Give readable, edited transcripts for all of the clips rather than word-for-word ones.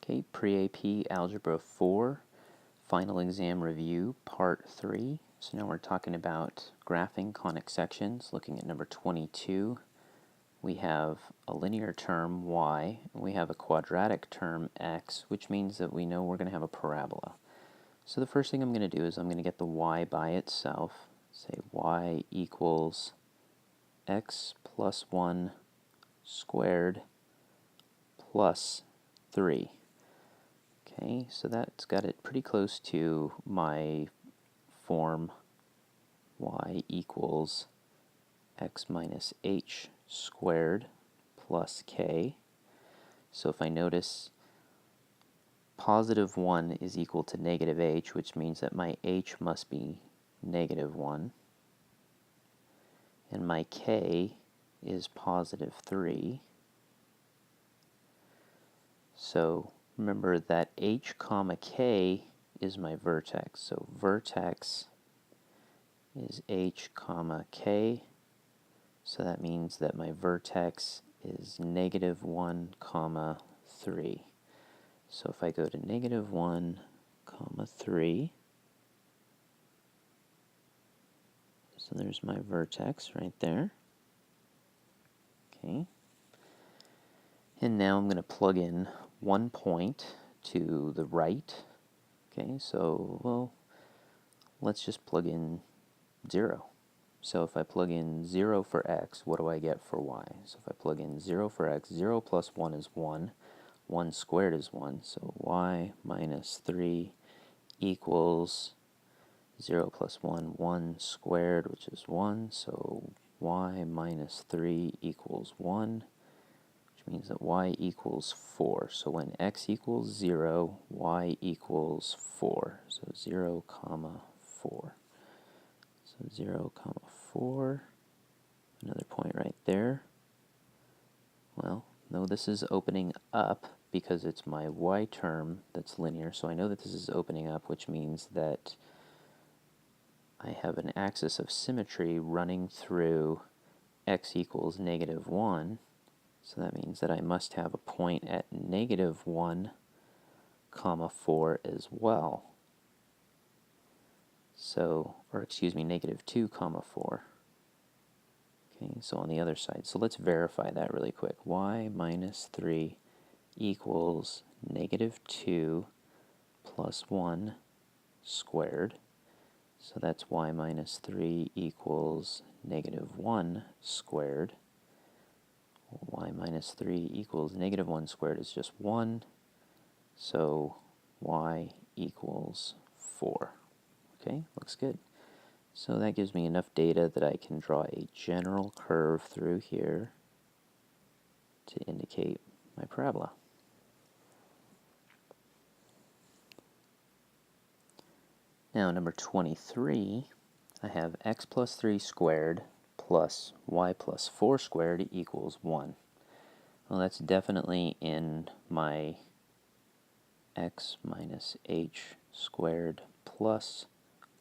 Okay, Pre-AP Algebra 4, Final Exam Review, Part 3. So now we're talking about graphing conic sections, looking at number 22. We have a linear term, y, and we have a quadratic term, x, which means that we know we're going to have a parabola. So the first thing I'm going to do is I'm going to get the y by itself. Say y equals x plus 1 squared plus 3. Okay, so that's got it pretty close to my form y equals x minus h squared plus k. So if I notice, positive 1 is equal to negative h, which means that my h must be negative 1. And my k is positive 3. So remember that h comma k is my vertex. So vertex is h comma k. So that means that my vertex is negative 1 comma 3. So if I go to negative 1 comma 3, so there's my vertex right there. Okay. And now I'm going to plug in 1 point to the right. Okay, so, well, let's just plug in 0. So if I plug in 0 for x, what do I get for y? So if I plug in 0 for x, 0 plus 1 is 1. 1 squared is 1. So y minus 3 equals 0 plus 1, 1 squared, which is 1. So y minus 3 equals 1. Which means that y equals 4. So when x equals 0, y equals 4. So 0 comma 4. So 0 comma 4. Another point right there. Well, no, this is opening up because it's my y term that's linear. So I know that this is opening up, which means that I have an axis of symmetry running through x equals negative 1. So that means that I must have a point at negative 1 comma 4 as well. So, or excuse me, negative 2 comma 4. Okay, so on the other side. So let's verify that really quick. Y minus 3 equals negative 2 plus 1 squared. So that's y minus 3 equals negative 1 squared. Y minus 3 equals negative 1 squared is just 1, so y equals 4. Okay, looks good. So that gives me enough data that I can draw a general curve through here to indicate my parabola. Now, number 23, I have x plus 3 squared plus y plus 4 squared equals 1. Well, that's definitely in my x minus h squared plus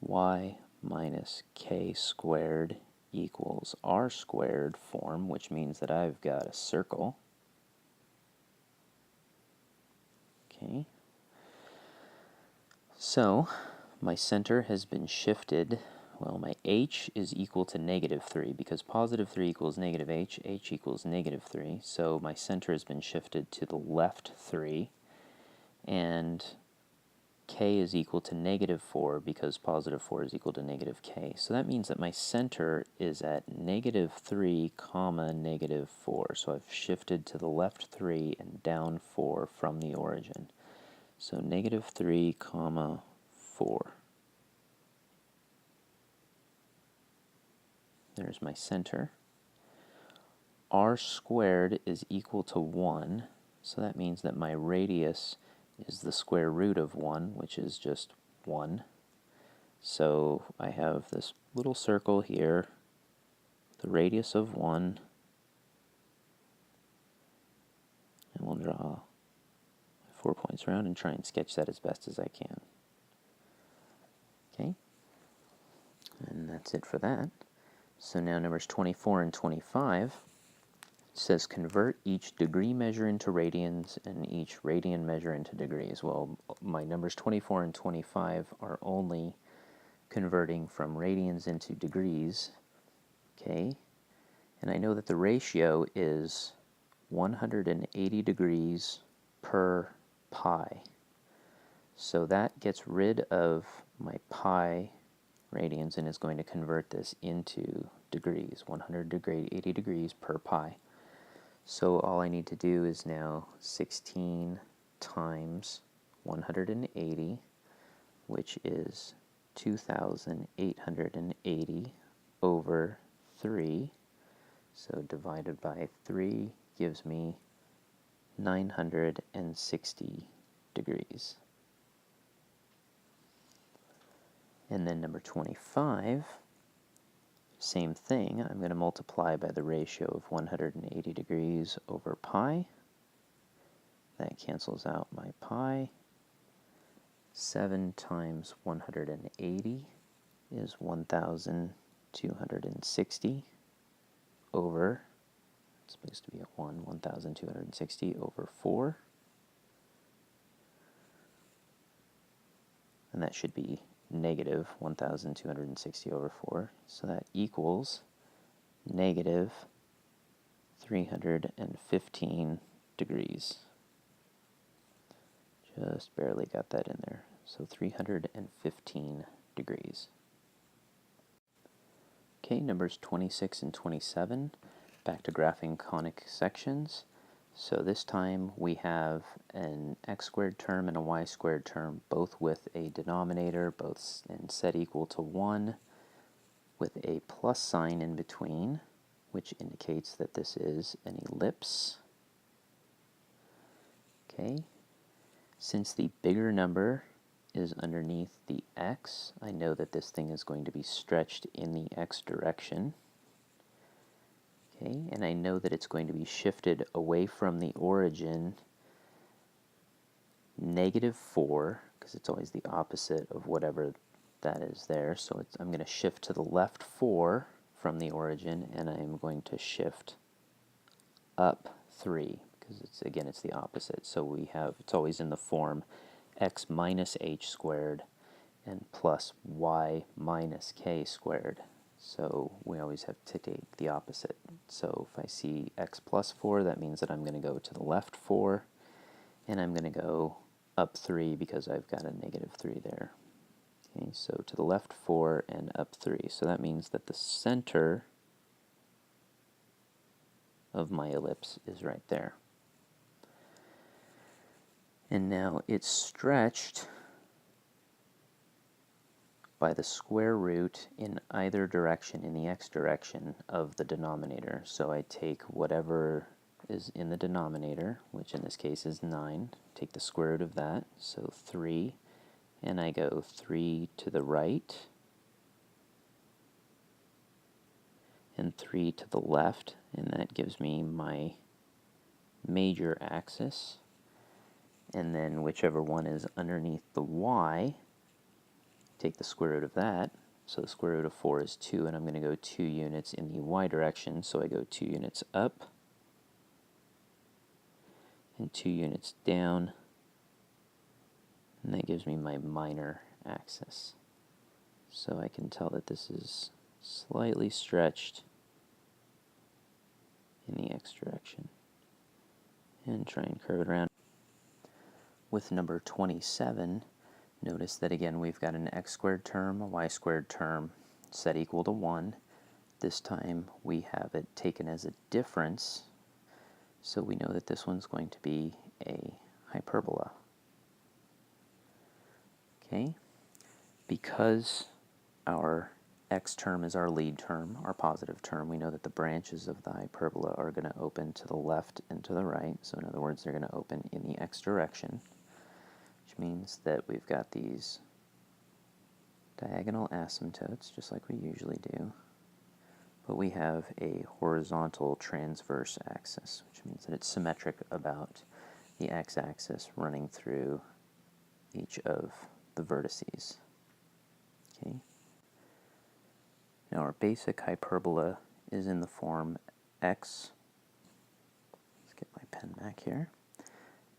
y minus k squared equals r squared form, which means that I've got a circle. Okay. So my center has been shifted. Well, my h is equal to negative 3 because positive 3 equals negative h equals negative 3. So my center has been shifted to the left 3, and k is equal to negative 4 because positive 4 is equal to negative k. So that means that my center is at negative 3 comma negative 4. So I've shifted to the left 3 and down 4 from the origin. So negative 3 comma 4. There's my center. R squared is equal to 1, so that means that my radius is the square root of 1, which is just 1. So I have this little circle here, the radius of 1, and we'll draw 4 points around and try and sketch that as best as I can. Okay, and that's it for that. So now numbers 24 and 25, says convert each degree measure into radians and each radian measure into degrees. Well, my numbers 24 and 25 are only converting from radians into degrees, okay? And I know that the ratio is 180 degrees per pi. So that gets rid of my pi radians and is going to convert this into degrees, 180 degrees per pi. So all I need to do is now 16 times 180, which is 2,880 over 3. So divided by 3 gives me 960 degrees. And then number 25, same thing. I'm going to multiply by the ratio of 180 degrees over pi. That cancels out my pi. 7 times 180 is 1,260 over, it's supposed to be a 1,260 over 4. And that should be negative 1,260 over 4. So that equals negative 315 degrees. Just barely got that in there. So 315 degrees. Okay, numbers 26 and 27. Back to graphing conic sections. So this time we have an x squared term and a y squared term, both with a denominator, both and set equal to 1, with a plus sign in between, which indicates that this is an ellipse. Okay. Since the bigger number is underneath the x, I know that this thing is going to be stretched in the x direction. Okay, and I know that it's going to be shifted away from the origin -4, because it's always the opposite of whatever that is there. So I'm going to shift to the left 4 from the origin, and I'm going to shift up 3, because it's the opposite. So it's always in the form x minus h squared and plus y minus k squared. So we always have to take the opposite. So if I see x plus 4, that means that I'm going to go to the left 4, and I'm going to go up 3 because I've got a -3 there. Okay, so to the left 4 and up 3. So that means that the center of my ellipse is right there. And now it's stretched by the square root in either direction, in the x direction of the denominator. So I take whatever is in the denominator, which in this case is 9, take the square root of that, so 3, and I go 3 to the right, and 3 to the left, and that gives me my major axis. And then whichever one is underneath the y, take the square root of that. So the square root of 4 is 2, and I'm going to go 2 units in the y direction, so I go 2 units up and 2 units down, and that gives me my minor axis. So I can tell that this is slightly stretched in the x direction. And try and curve it around. With number 27, notice that again we've got an x squared term, a y squared term, set equal to 1. This time we have it taken as a difference, so we know that this one's going to be a hyperbola. Okay? Because our x term is our lead term, our positive term, we know that the branches of the hyperbola are going to open to the left and to the right. So in other words, they're going to open in the x direction, which means that we've got these diagonal asymptotes, just like we usually do, but we have a horizontal transverse axis, which means that it's symmetric about the x-axis running through each of the vertices. Okay. Now our basic hyperbola is in the form x pen back here.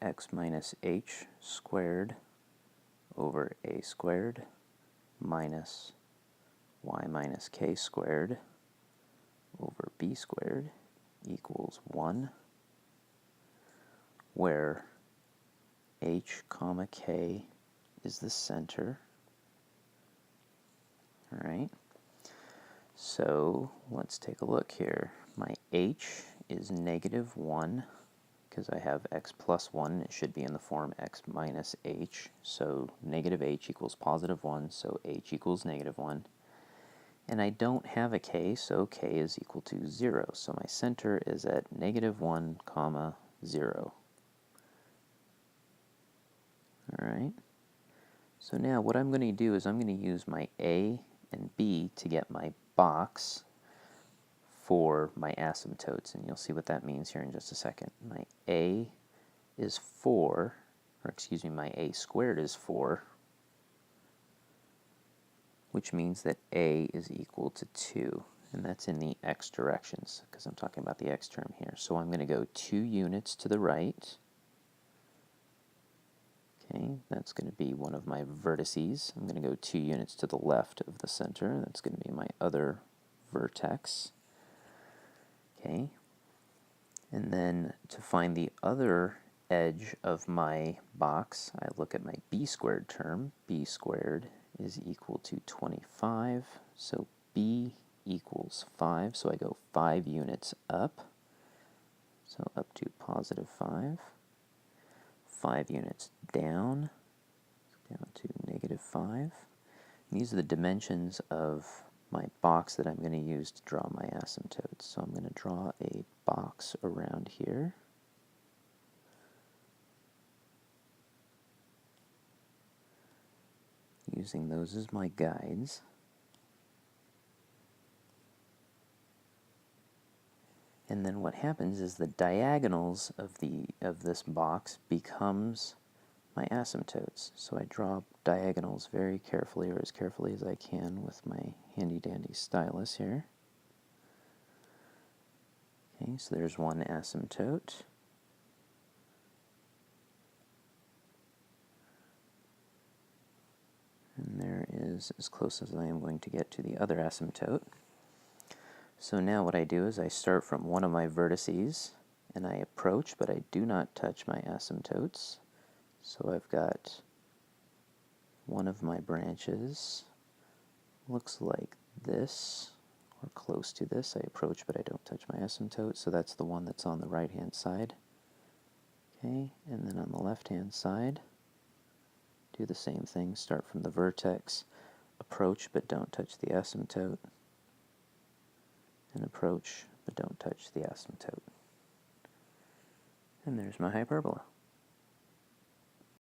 X minus h squared over a squared minus y minus k squared over b squared equals 1, where h comma k is the center. All right. So let's take a look here. My h is negative 1 because I have x plus 1. It should be in the form x minus h. So negative h equals positive 1, so h equals negative 1. And I don't have a k, so k is equal to 0. So my center is at negative 1 comma 0. All right. So now what I'm going to do is I'm going to use my a and b to get my box for my asymptotes, and you'll see what that means here in just a second. My a is 4, or excuse me, my a squared is 4, which means that a is equal to 2, and that's in the x directions, because I'm talking about the x term here. So I'm going to go 2 units to the right. Okay, that's going to be one of my vertices. I'm going to go 2 units to the left of the center. That's going to be my other vertex. Okay, and then to find the other edge of my box, I look at my b squared term. B squared is equal to 25, so b equals 5, so I go 5 units up, so up to positive 5. 5 units down to negative 5. And these are the dimensions of my box that I'm going to use to draw my asymptotes. So I'm going to draw a box around here. Using those as my guides. And then what happens is the diagonals of this box becomes my asymptotes. So I draw diagonals very carefully, or as carefully as I can with my handy-dandy stylus here. Okay, so there's one asymptote. And there is as close as I am going to get to the other asymptote. So now what I do is I start from one of my vertices, and I approach, but I do not touch my asymptotes. So I've got one of my branches, looks like this, or close to this. I approach, but I don't touch my asymptote, so that's the one that's on the right-hand side. Okay, and then on the left-hand side, do the same thing. Start from the vertex, approach, but don't touch the asymptote, and approach, but don't touch the asymptote. And there's my hyperbola.